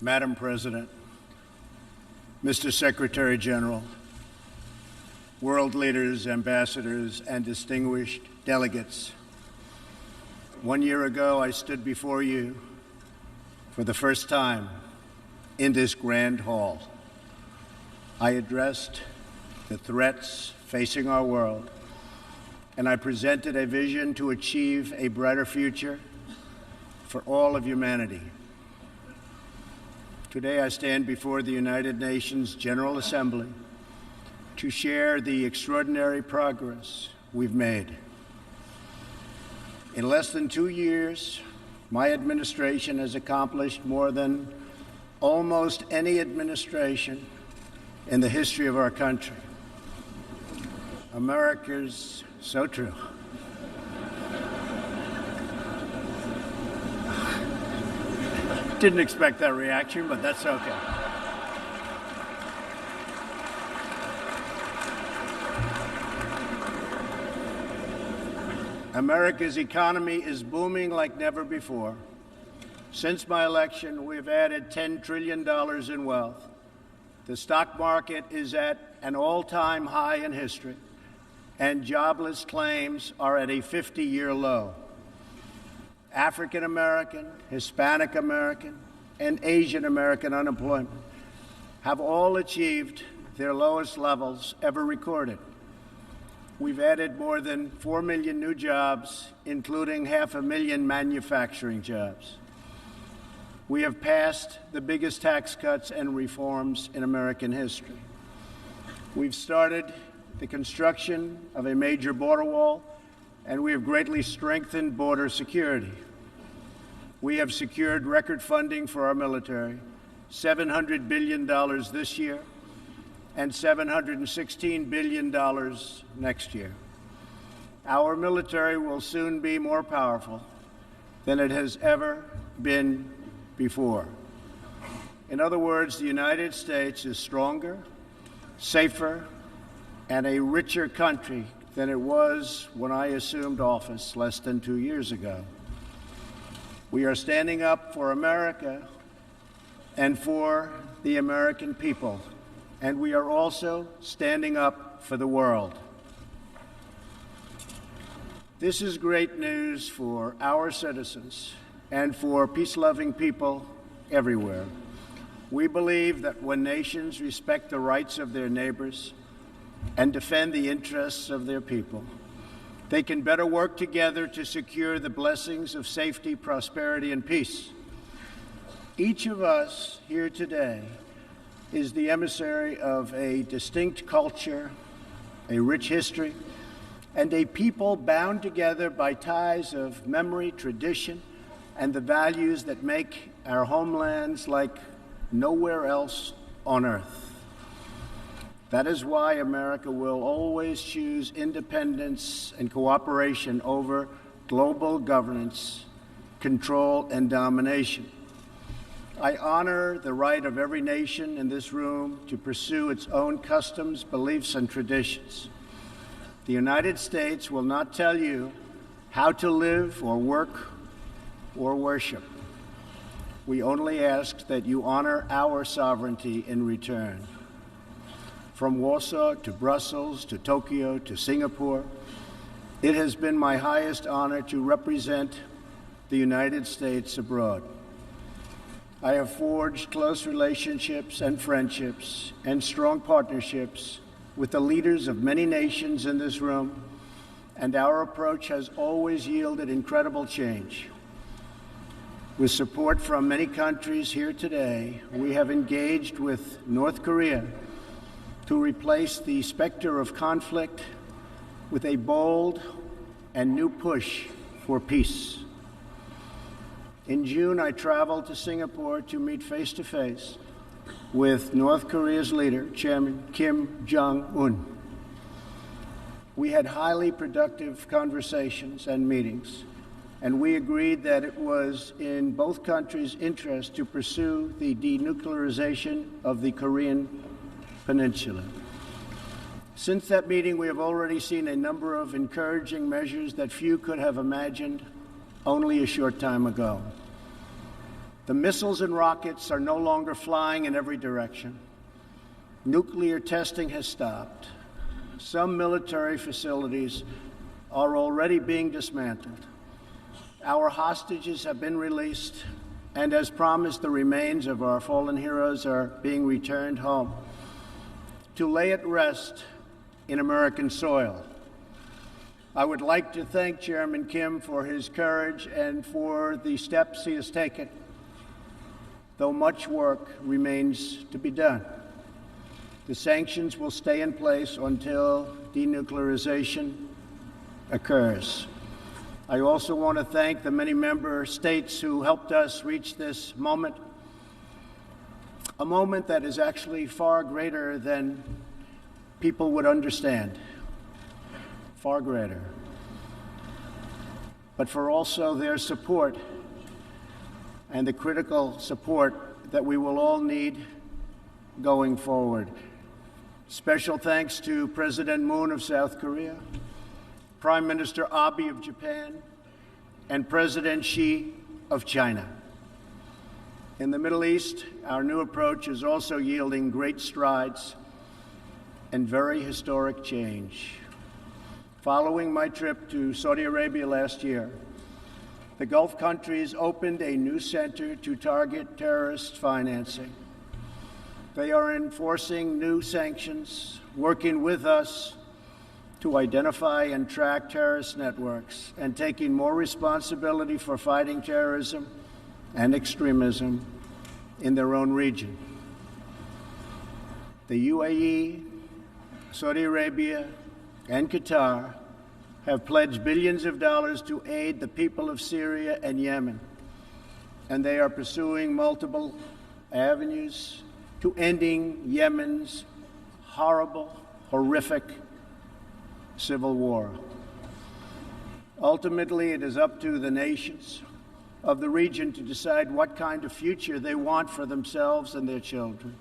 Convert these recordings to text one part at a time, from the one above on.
Madam President, Mr. Secretary General, world leaders, ambassadors, and distinguished delegates, 1 year ago I stood before you for the first time in this grand hall. I addressed the threats facing our world, and I presented a vision to achieve a brighter future for all of humanity. Today I stand before the United Nations General Assembly to share the extraordinary progress we've made. In less than 2 years, my administration has accomplished more than almost any administration in the history of our country. America's so true. Didn't expect that reaction, but that's okay. America's economy is booming like never before. Since my election, we've added $10 trillion in wealth. The stock market is at an all-time high in history, and jobless claims are at a 50-year low. African American, Hispanic American, and Asian American unemployment have all achieved their lowest levels ever recorded. We've added more than 4 million new jobs, including 500,000 manufacturing jobs. We have passed the biggest tax cuts and reforms in American history. We've started the construction of a major border wall, and we have greatly strengthened border security. We have secured record funding for our military, $700 billion this year and $716 billion next year. Our military will soon be more powerful than it has ever been before. In other words, the United States is stronger, safer, and a richer country than it was when I assumed office less than 2 years ago. We are standing up for America and for the American people, and we are also standing up for the world. This is great news for our citizens and for peace-loving people everywhere. We believe that when nations respect the rights of their neighbors and defend the interests of their people, they can better work together to secure the blessings of safety, prosperity, and peace. Each of us here today is the emissary of a distinct culture, a rich history, and a people bound together by ties of memory, tradition, and the values that make our homelands like nowhere else on earth. That is why America will always choose independence and cooperation over global governance, control, and domination. I honor the right of every nation in this room to pursue its own customs, beliefs, and traditions. The United States will not tell you how to live or work or worship. We only ask that you honor our sovereignty in return. From Warsaw to Brussels to Tokyo to Singapore, it has been my highest honor to represent the United States abroad. I have forged close relationships and friendships and strong partnerships with the leaders of many nations in this room, and our approach has always yielded incredible change. With support from many countries here today, we have engaged with North Korea to replace the specter of conflict with a bold and new push for peace. In June, I traveled to Singapore to meet face-to-face with North Korea's leader, Chairman Kim Jong-un. We had highly productive conversations and meetings, and we agreed that it was in both countries' interest to pursue the denuclearization of the Korean Peninsula. Since that meeting, we have already seen a number of encouraging measures that few could have imagined only a short time ago. The missiles and rockets are no longer flying in every direction. Nuclear testing has stopped. Some military facilities are already being dismantled. Our hostages have been released, and as promised, the remains of our fallen heroes are being returned home to lay at rest in American soil. I would like to thank Chairman Kim for his courage and for the steps he has taken, though much work remains to be done. The sanctions will stay in place until denuclearization occurs. I also want to thank the many member states who helped us reach this moment, a moment that is actually far greater than people would understand, far greater, but for also their support and the critical support that we will all need going forward. Special thanks to President Moon of South Korea, Prime Minister Abe of Japan, and President Xi of China. In the Middle East, our new approach is also yielding great strides and very historic change. Following my trip to Saudi Arabia last year, the Gulf countries opened a new center to target terrorist financing. They are enforcing new sanctions, working with us to identify and track terrorist networks, and taking more responsibility for fighting terrorism and extremism in their own region. The UAE, Saudi Arabia, and Qatar have pledged billions of dollars to aid the people of Syria and Yemen, and they are pursuing multiple avenues to ending Yemen's horrible, horrific civil war. Ultimately, it is up to the nations of the region to decide what kind of future they want for themselves and their children.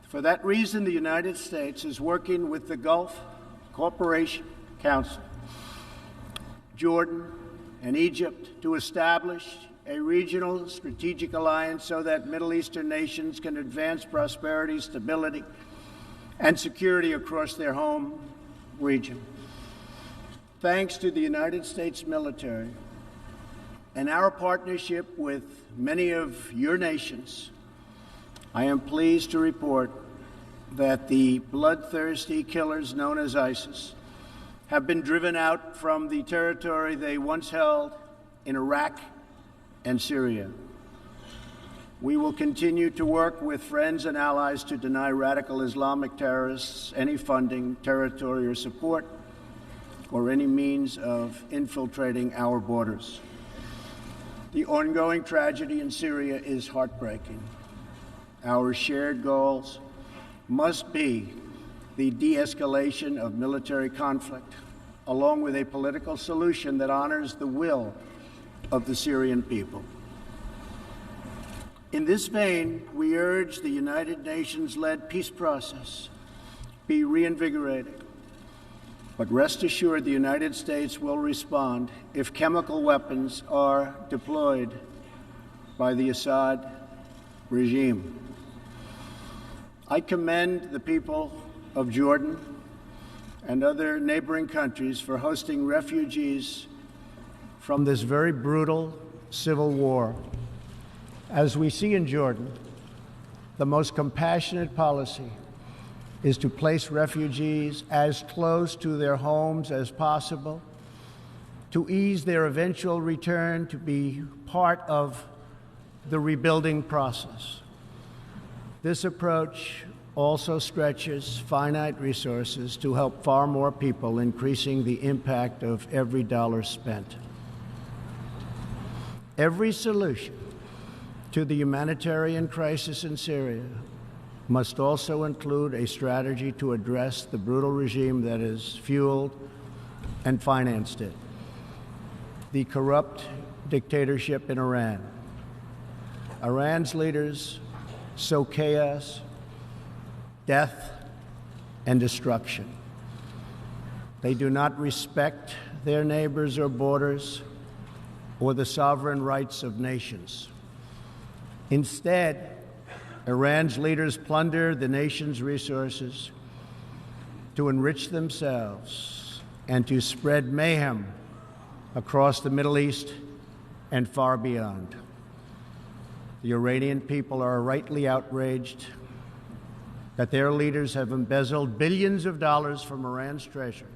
For that reason, the United States is working with the Gulf Cooperation Council, Jordan, and Egypt to establish a regional strategic alliance so that Middle Eastern nations can advance prosperity, stability, and security across their home region. Thanks to the United States military and our partnership with many of your nations, I am pleased to report that the bloodthirsty killers known as ISIS have been driven out from the territory they once held in Iraq and Syria. We will continue to work with friends and allies to deny radical Islamic terrorists any funding, territory, or support, or any means of infiltrating our borders. The ongoing tragedy in Syria is heartbreaking. Our shared goals must be the de-escalation of military conflict, along with a political solution that honors the will of the Syrian people. In this vein, we urge the United Nations-led peace process be reinvigorated. But rest assured, the United States will respond if chemical weapons are deployed by the Assad regime. I commend the people of Jordan and other neighboring countries for hosting refugees from this very brutal civil war. As we see in Jordan, the most compassionate policy is to place refugees as close to their homes as possible, to ease their eventual return to be part of the rebuilding process. This approach also stretches finite resources to help far more people, increasing the impact of every dollar spent. Every solution to the humanitarian crisis in Syria must also include a strategy to address the brutal regime that has fueled and financed it, the corrupt dictatorship in Iran. Iran's leaders sow chaos, death, and destruction. They do not respect their neighbors or borders, or the sovereign rights of nations. Instead, Iran's leaders plunder the nation's resources to enrich themselves and to spread mayhem across the Middle East and far beyond. The Iranian people are rightly outraged that their leaders have embezzled billions of dollars from Iran's treasury,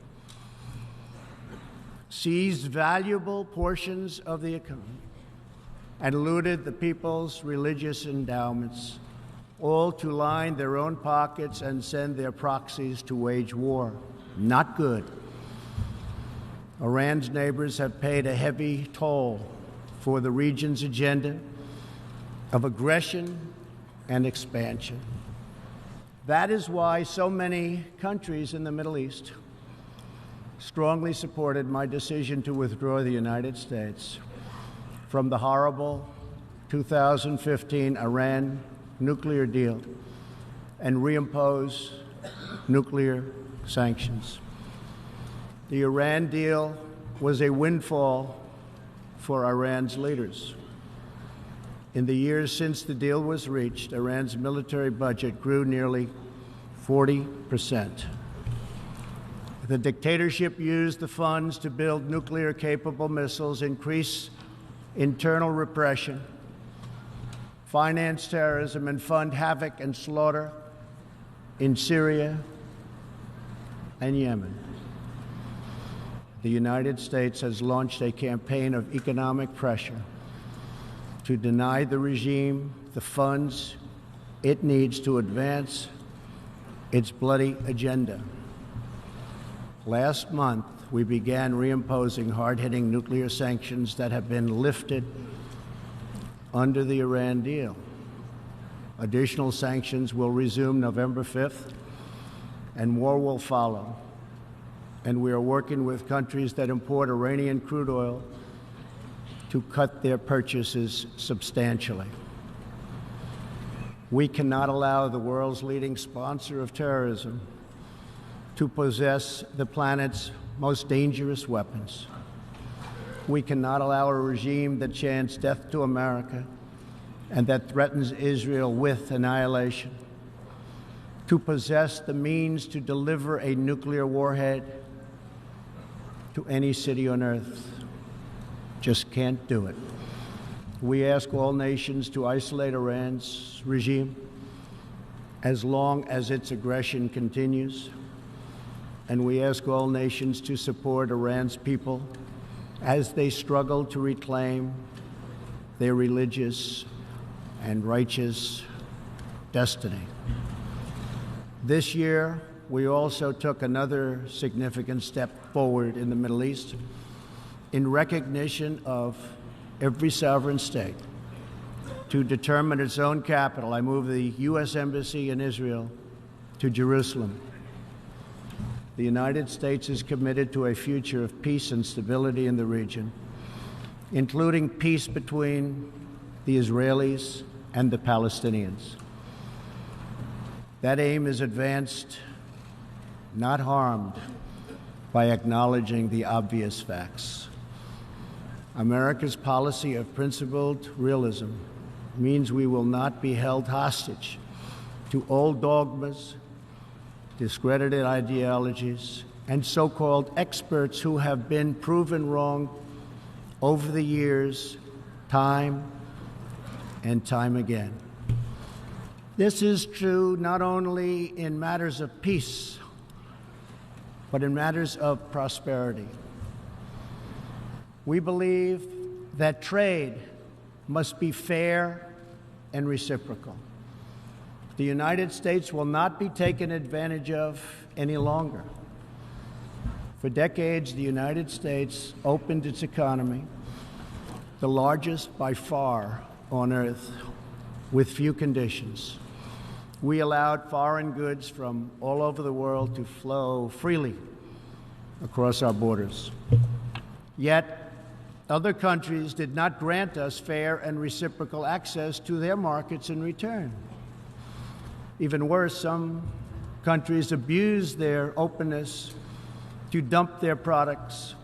seized valuable portions of the economy, and looted the people's religious endowments, all to line their own pockets and send their proxies to wage war. Not good. Iran's neighbors have paid a heavy toll for the region's agenda of aggression and expansion. That is why so many countries in the Middle East strongly supported my decision to withdraw the United States from the horrible 2015 Iran nuclear deal and reimpose nuclear sanctions. The Iran deal was a windfall for Iran's leaders. In the years since the deal was reached, Iran's military budget grew nearly 40%. The dictatorship used the funds to build nuclear-capable missiles, increase internal repression, finance terrorism, and fund havoc and slaughter in Syria and Yemen. The United States has launched a campaign of economic pressure to deny the regime the funds it needs to advance its bloody agenda. Last month, we began reimposing hard-hitting nuclear sanctions that have been lifted under the Iran deal. Additional sanctions will resume November 5th, and more will follow. And we are working with countries that import Iranian crude oil to cut their purchases substantially. We cannot allow the world's leading sponsor of terrorism to possess the planet's most dangerous weapons. We cannot allow a regime that chants death to America and that threatens Israel with annihilation to possess the means to deliver a nuclear warhead to any city on earth. Just can't do it. We ask all nations to isolate Iran's regime as long as its aggression continues. And we ask all nations to support Iran's people as they struggle to reclaim their religious and righteous destiny. This year, we also took another significant step forward in the Middle East in recognition of every sovereign state to determine its own capital. I moved the U.S. Embassy in Israel to Jerusalem. The United States is committed to a future of peace and stability in the region, including peace between the Israelis and the Palestinians. That aim is advanced, not harmed, by acknowledging the obvious facts. America's policy of principled realism means we will not be held hostage to old dogmas, discredited ideologies, and so-called experts who have been proven wrong over the years, time and time again. This is true not only in matters of peace, but in matters of prosperity. We believe that trade must be fair and reciprocal. The United States will not be taken advantage of any longer. For decades, the United States opened its economy, the largest by far on earth, with few conditions. We allowed foreign goods from all over the world to flow freely across our borders. Yet, other countries did not grant us fair and reciprocal access to their markets in return. Even worse, some countries abused their openness to dump their products,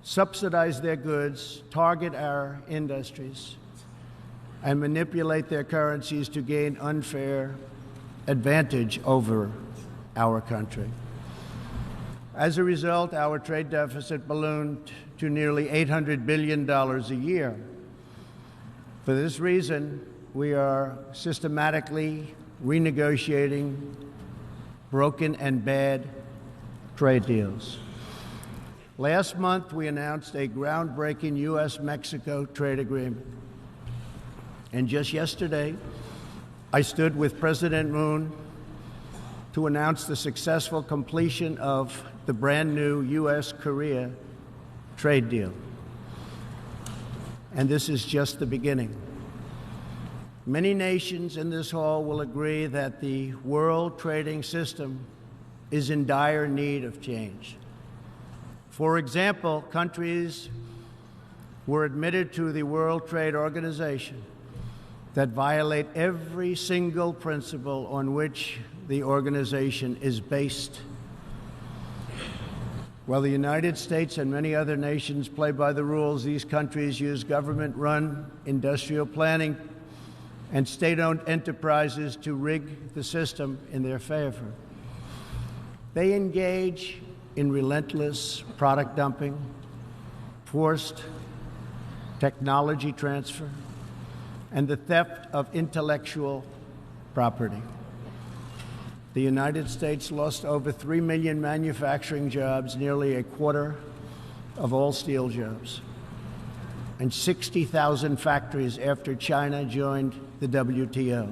subsidize their goods, target our industries, and manipulate their currencies to gain unfair advantage over our country. As a result, our trade deficit ballooned to nearly $800 billion a year. For this reason, we are systematically renegotiating broken and bad trade deals. Last month, we announced a groundbreaking U.S.-Mexico trade agreement. And just yesterday, I stood with President Moon to announce the successful completion of the brand new U.S.-Korea trade deal. And this is just the beginning. Many nations in this hall will agree that the world trading system is in dire need of change. For example, countries were admitted to the World Trade Organization that violate every single principle on which the organization is based. While the United States and many other nations play by the rules, these countries use government-run industrial planning and state-owned enterprises to rig the system in their favor. They engage in relentless product dumping, forced technology transfer, and the theft of intellectual property. The United States lost over 3 million manufacturing jobs, nearly a quarter of all steel jobs, and 60,000 factories after China joined the WTO.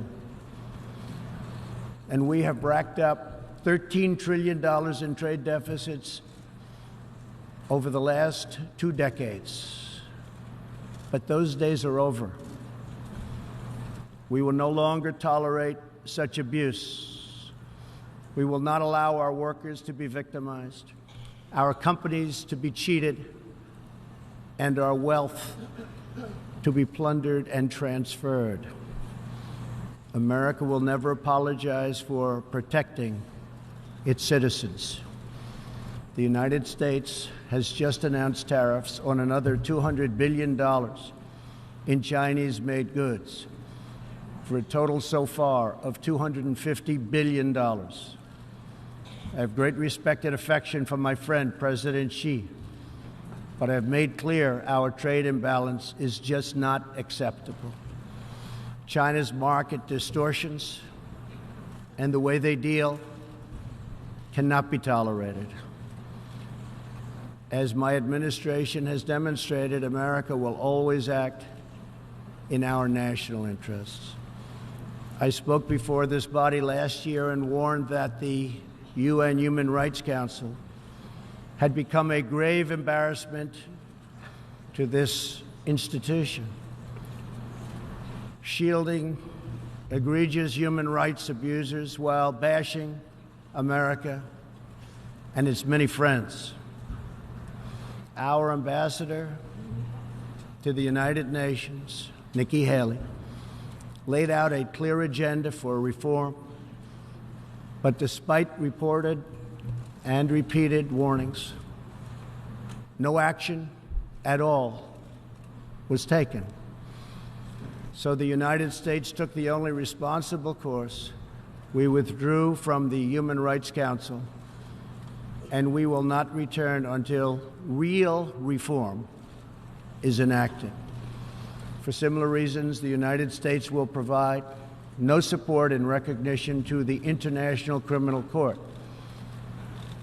And we have racked up $13 trillion in trade deficits over the last 2 decades. But those days are over. We will no longer tolerate such abuse. We will not allow our workers to be victimized, our companies to be cheated, and our wealth to be plundered and transferred. America will never apologize for protecting its citizens. The United States has just announced tariffs on another $200 billion in Chinese-made goods, for a total so far of $250 billion. I have great respect and affection for my friend, President Xi, but I have made clear our trade imbalance is just not acceptable. China's market distortions and the way they deal cannot be tolerated. As my administration has demonstrated, America will always act in our national interests. I spoke before this body last year and warned that the UN Human Rights Council had become a grave embarrassment to this institution, shielding egregious human rights abusers while bashing America and its many friends. Our ambassador to the United Nations, Nikki Haley, laid out a clear agenda for reform, but despite reported and repeated warnings, no action at all was taken. So the United States took the only responsible course. We withdrew from the Human Rights Council, and we will not return until real reform is enacted. For similar reasons, the United States will provide no support in recognition to the International Criminal Court.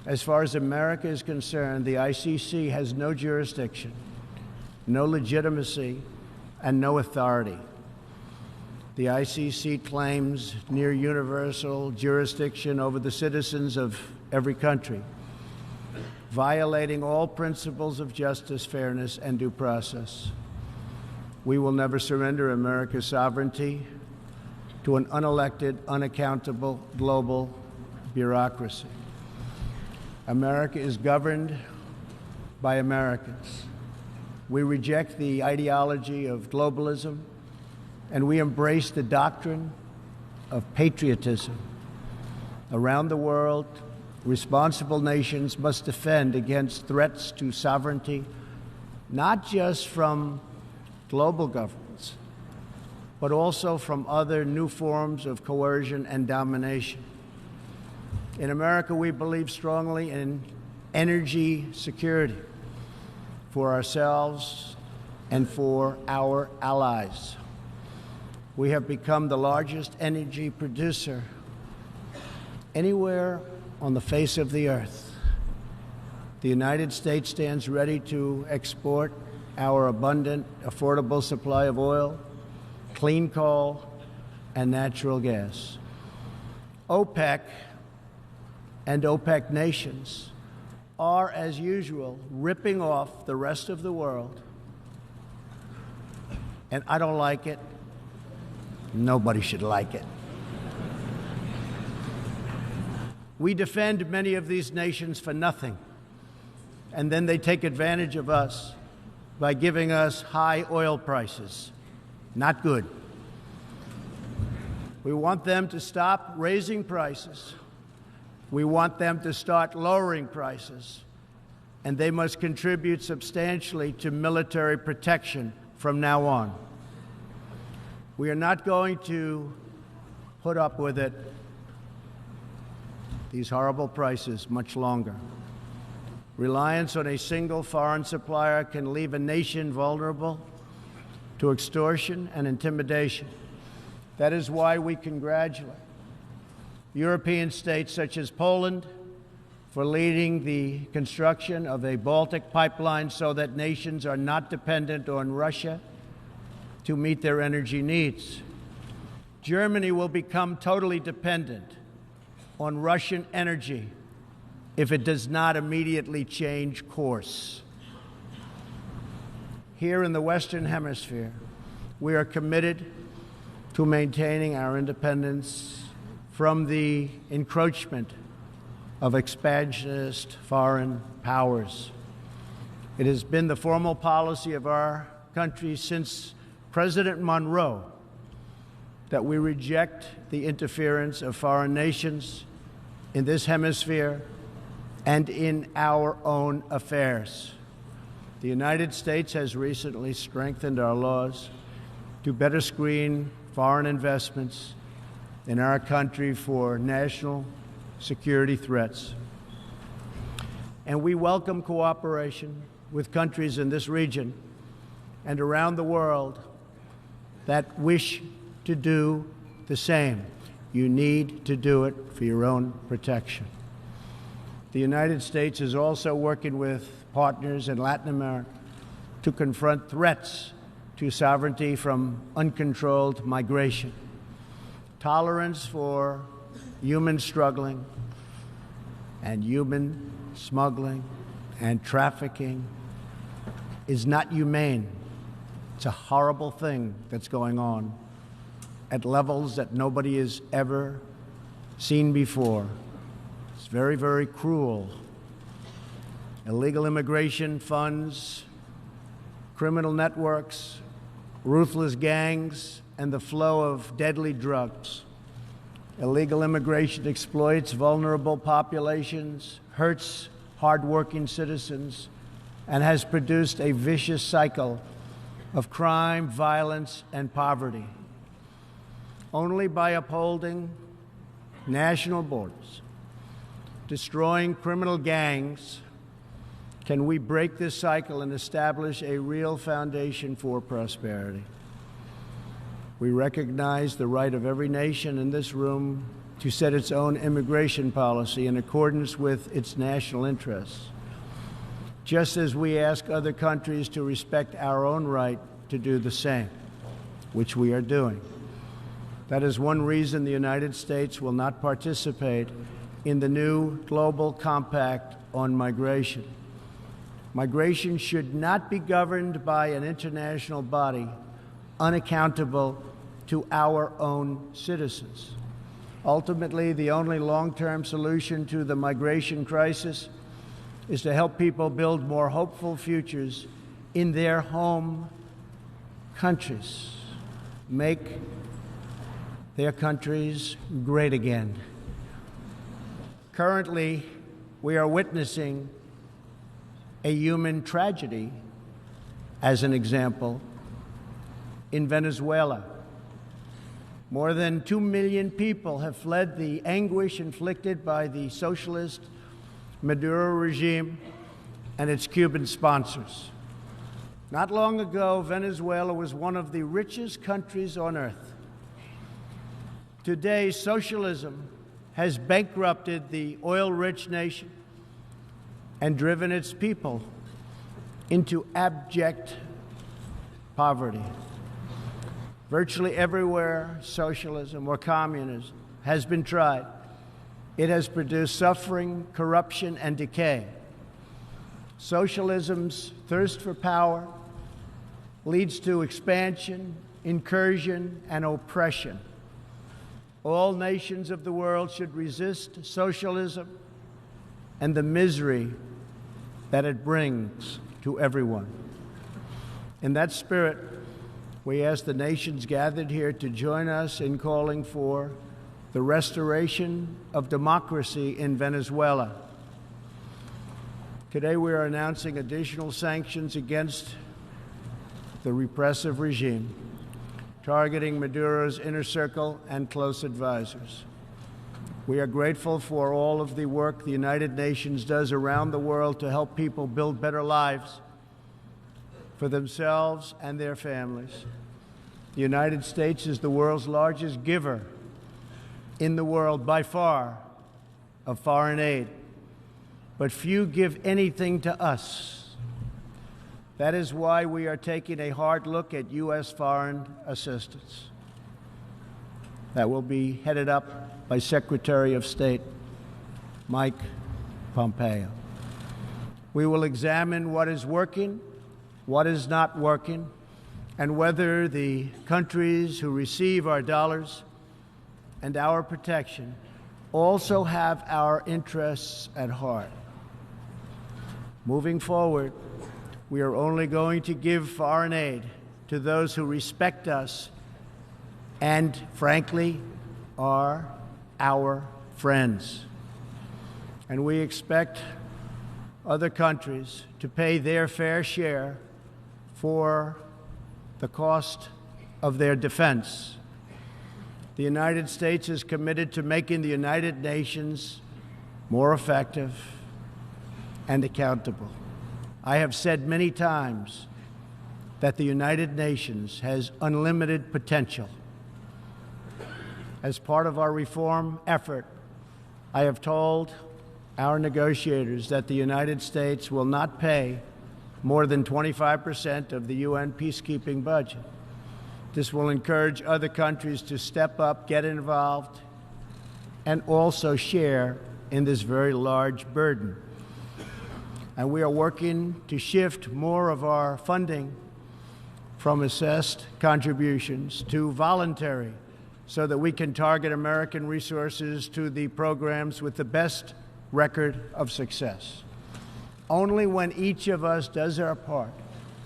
As far as America is concerned, the ICC has no jurisdiction, no legitimacy, and no authority. The ICC claims near universal jurisdiction over the citizens of every country, violating all principles of justice, fairness, and due process. We will never surrender America's sovereignty to an unelected, unaccountable global bureaucracy. America is governed by Americans. We reject the ideology of globalism, and we embrace the doctrine of patriotism. Around the world, responsible nations must defend against threats to sovereignty not just from global governments, but also from other new forms of coercion and domination. In America, we believe strongly in energy security for ourselves and for our allies. We have become the largest energy producer anywhere on the face of the earth. The United States stands ready to export our abundant, affordable supply of oil, clean coal, and natural gas. OPEC and OPEC nations are, as usual, ripping off the rest of the world. And I don't like it. Nobody should like it. We defend many of these nations for nothing, and then they take advantage of us by giving us high oil prices. Not good. We want them to stop raising prices. We want them to start lowering prices, and they must contribute substantially to military protection from now on. We are not going to put up with it, these horrible prices, much longer. Reliance on a single foreign supplier can leave a nation vulnerable to extortion and intimidation. That is why we congratulate European states such as Poland for leading the construction of a Baltic pipeline so that nations are not dependent on Russia to meet their energy needs. Germany will become totally dependent on Russian energy if it does not immediately change course. Here in the Western Hemisphere, we are committed to maintaining our independence from the encroachment of expansionist foreign powers. It has been the formal policy of our country since President Monroe that we reject the interference of foreign nations in this hemisphere and in our own affairs. The United States has recently strengthened our laws to better screen foreign investments in our country for national security threats. And we welcome cooperation with countries in this region and around the world that wish to do the same. You need to do it for your own protection. The United States is also working with partners in Latin America to confront threats to sovereignty from uncontrolled migration. Tolerance for human struggling and human smuggling and trafficking is not humane. It's a horrible thing that's going on at levels that nobody has ever seen before. It's very, very cruel. Illegal immigration funds criminal networks, ruthless gangs, and the flow of deadly drugs. Illegal immigration exploits vulnerable populations, hurts hardworking citizens, and has produced a vicious cycle of crime, violence, and poverty. Only by upholding national borders, destroying criminal gangs, can we break this cycle and establish a real foundation for prosperity. We recognize the right of every nation in this room to set its own immigration policy in accordance with its national interests, just as we ask other countries to respect our own right to do the same, which we are doing. That is one reason the United States will not participate in the new global compact on migration. Migration should not be governed by an international body unaccountable to our own citizens. Ultimately, the only long-term solution to the migration crisis is to help people build more hopeful futures in their home countries, make their countries great again. Currently, we are witnessing a human tragedy as an example, in Venezuela. More than 2 million people have fled the anguish inflicted by the socialist Maduro regime and its Cuban sponsors. Not long ago, Venezuela was one of the richest countries on earth. Today, socialism has bankrupted the oil-rich nation and driven its people into abject poverty. Virtually everywhere socialism or communism has been tried, it has produced suffering, corruption, and decay. Socialism's thirst for power leads to expansion, incursion, and oppression. All nations of the world should resist socialism and the misery that it brings to everyone. In that spirit, we ask the nations gathered here to join us in calling for the restoration of democracy in Venezuela. Today we are announcing additional sanctions against the repressive regime, targeting Maduro's inner circle and close advisors. We are grateful for all of the work the United Nations does around the world to help people build better lives for themselves and their families. The United States is the world's largest giver in the world by far of foreign aid, but few give anything to us. That is why we are taking a hard look at U.S. foreign assistance. That will be headed up by Secretary of State Mike Pompeo. We will examine what is working, what is not working, and whether the countries who receive our dollars and our protection also have our interests at heart. Moving forward, we are only going to give foreign aid to those who respect us and, frankly, are our friends. And we expect other countries to pay their fair share for the cost of their defense. The United States is committed to making the United Nations more effective and accountable. I have said many times that the United Nations has unlimited potential. As part of our reform effort, I have told our negotiators that the United States will not pay more than 25% of the UN peacekeeping budget. This will encourage other countries to step up, get involved, and also share in this very large burden. And we are working to shift more of our funding from assessed contributions to voluntary, so that we can target American resources to the programs with the best record of success. Only when each of us does our part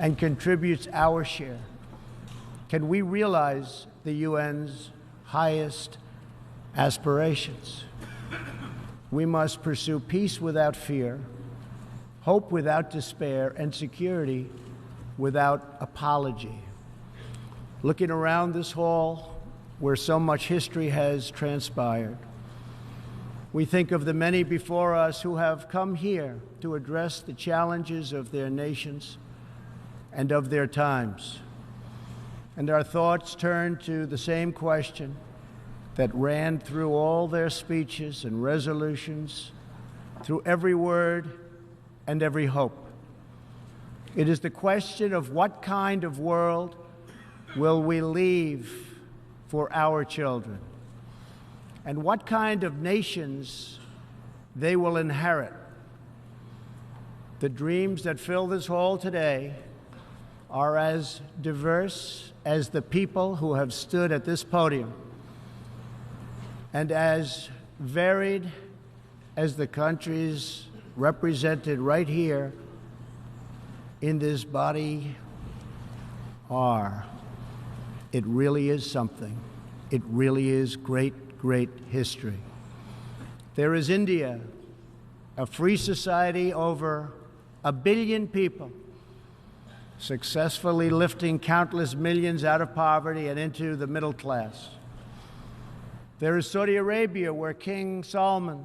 and contributes our share can we realize the UN's highest aspirations. We must pursue peace without fear, hope without despair, and security without apology. Looking around this hall, where so much history has transpired, we think of the many before us who have come here to address the challenges of their nations and of their times. And our thoughts turn to the same question that ran through all their speeches and resolutions, through every word and every hope. It is the question of what kind of world will we leave for our children, and what kind of nations they will inherit. The dreams that fill this hall today are as diverse as the people who have stood at this podium, and as varied as the countries represented right here in this body are. It really is something. It really is great, great history. There is India, a free society, over 1 billion people, successfully lifting countless millions out of poverty and into the middle class. There is Saudi Arabia, where King Salman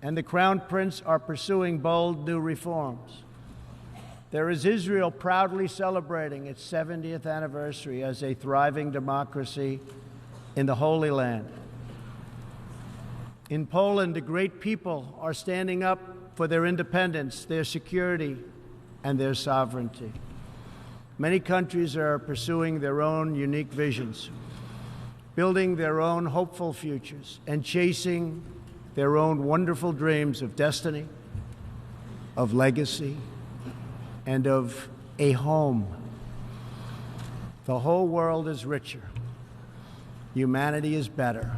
and the Crown Prince are pursuing bold new reforms. There is Israel, proudly celebrating its 70th anniversary as a thriving democracy in the Holy Land. In Poland, the great people are standing up for their independence, their security, and their sovereignty. Many countries are pursuing their own unique visions, building their own hopeful futures, and chasing their own wonderful dreams of destiny, of legacy, and of a home. The whole world is richer. Humanity is better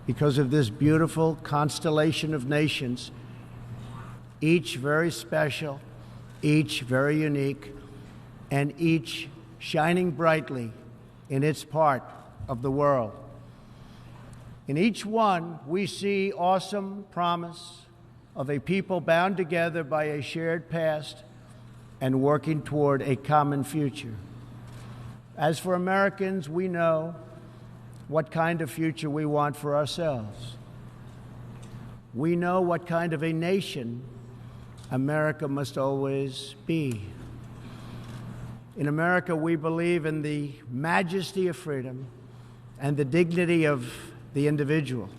because of this beautiful constellation of nations, each very special, each very unique, and each shining brightly in its part of the world. In each one, we see awesome promise of a people bound together by a shared past and working toward a common future. As for Americans, we know what kind of future we want for ourselves. We know what kind of a nation America must always be. In America, we believe in the majesty of freedom and the dignity of the individual.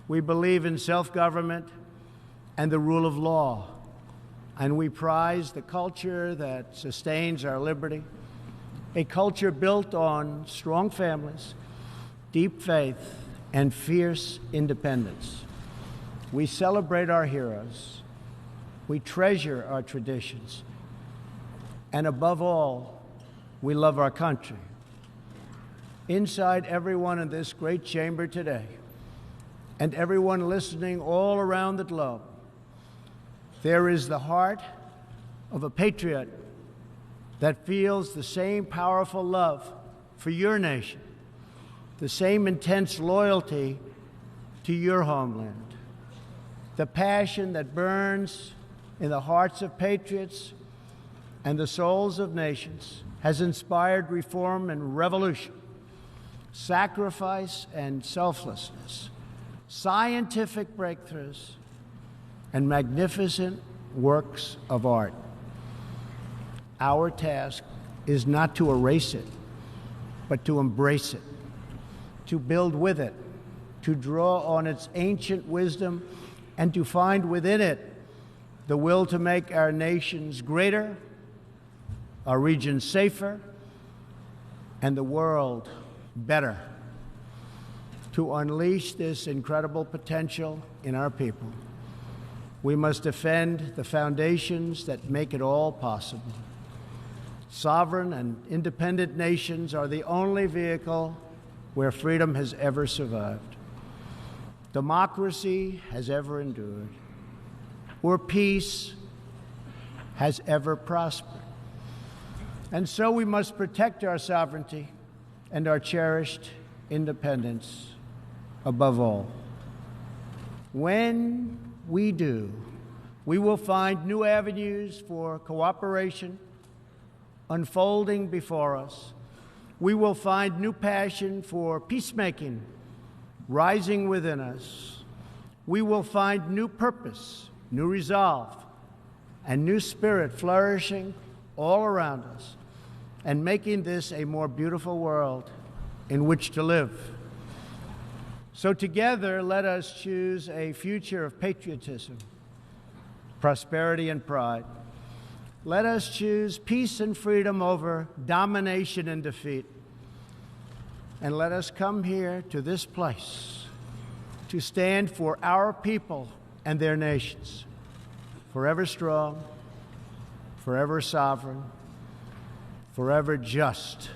We believe in self-government and the rule of law. And we prize the culture that sustains our liberty, a culture built on strong families, deep faith, and fierce independence. We celebrate our heroes. We treasure our traditions. And above all, we love our country. Inside everyone in this great chamber today, and everyone listening all around the globe, there is the heart of a patriot that feels the same powerful love for your nation, the same intense loyalty to your homeland. The passion that burns in the hearts of patriots and the souls of nations has inspired reform and revolution, sacrifice and selflessness, scientific breakthroughs, and magnificent works of art. Our task is not to erase it, but to embrace it, to build with it, to draw on its ancient wisdom, and to find within it the will to make our nations greater, our region safer, and the world better. To unleash this incredible potential in our people, we must defend the foundations that make it all possible. Sovereign and independent nations are the only vehicle where freedom has ever survived, democracy has ever endured, or peace has ever prospered. And so we must protect our sovereignty and our cherished independence above all. When we do, we will find new avenues for cooperation unfolding before us. We will find new passion for peacemaking rising within us. We will find new purpose, new resolve, and new spirit flourishing all around us, and making this a more beautiful world in which to live. So together, let us choose a future of patriotism, prosperity, and pride. Let us choose peace and freedom over domination and defeat. And let us come here to this place to stand for our people and their nations, forever strong, forever sovereign, forever just,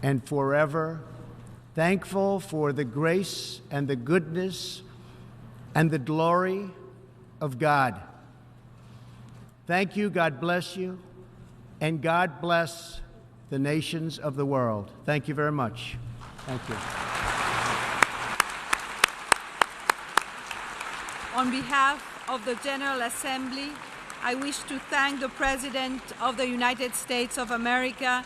and forever thankful for the grace and the goodness and the glory of God. Thank you, God bless you, and God bless the nations of the world. Thank you very much. Thank you. On behalf of the General Assembly, I wish to thank the President of the United States of America.